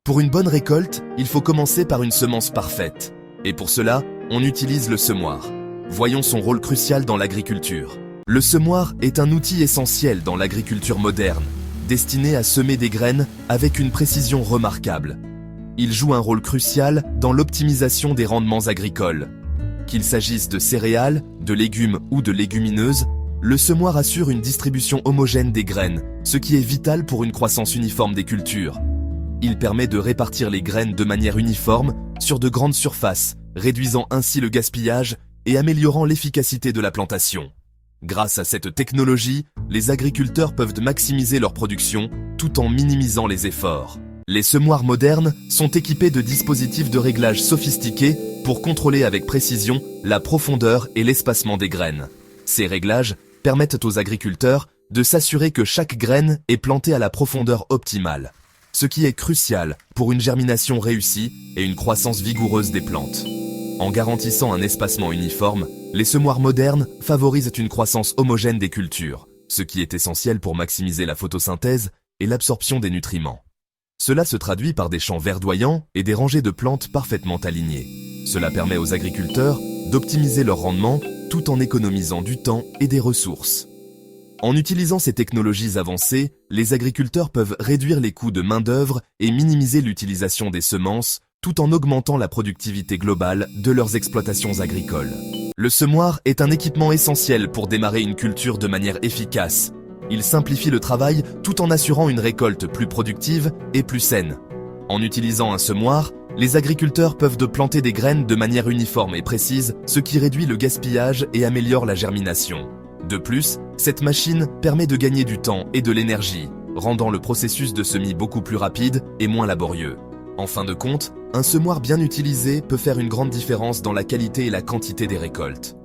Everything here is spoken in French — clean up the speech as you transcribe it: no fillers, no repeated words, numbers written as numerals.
Pour une bonne récolte, il faut commencer par une semence parfaite. Et pour cela, on utilise le semoir. Voyons son rôle crucial dans l'agriculture. Le semoir est un outil essentiel dans l'agriculture moderne, destiné à semer des graines avec une précision remarquable. Il joue un rôle crucial dans l'optimisation des rendements agricoles. Qu'il s'agisse de céréales, de légumes ou de légumineuses, le semoir assure une distribution homogène des graines, ce qui est vital pour une croissance uniforme des cultures. Il permet de répartir les graines de manière uniforme sur de grandes surfaces, réduisant ainsi le gaspillage et améliorant l'efficacité de la plantation. Grâce à cette technologie, les agriculteurs peuvent maximiser leur production tout en minimisant les efforts. Les semoirs modernes sont équipés de dispositifs de réglage sophistiqués pour contrôler avec précision la profondeur et l'espacement des graines. Ces réglages permettent aux agriculteurs de s'assurer que chaque graine est plantée à la profondeur optimale, ce qui est crucial pour une germination réussie et une croissance vigoureuse des plantes. En garantissant un espacement uniforme, les semoirs modernes favorisent une croissance homogène des cultures, ce qui est essentiel pour maximiser la photosynthèse et l'absorption des nutriments. Cela se traduit par des champs verdoyants et des rangées de plantes parfaitement alignées. Cela permet aux agriculteurs d'optimiser leur rendement tout en économisant du temps et des ressources. En utilisant ces technologies avancées, les agriculteurs peuvent réduire les coûts de main-d'œuvre et minimiser l'utilisation des semences, tout en augmentant la productivité globale de leurs exploitations agricoles. Le semoir est un équipement essentiel pour démarrer une culture de manière efficace. Il simplifie le travail tout en assurant une récolte plus productive et plus saine. En utilisant un semoir, les agriculteurs peuvent planter des graines de manière uniforme et précise, ce qui réduit le gaspillage et améliore la germination. De plus, cette machine permet de gagner du temps et de l'énergie, rendant le processus de semis beaucoup plus rapide et moins laborieux. En fin de compte, un semoir bien utilisé peut faire une grande différence dans la qualité et la quantité des récoltes.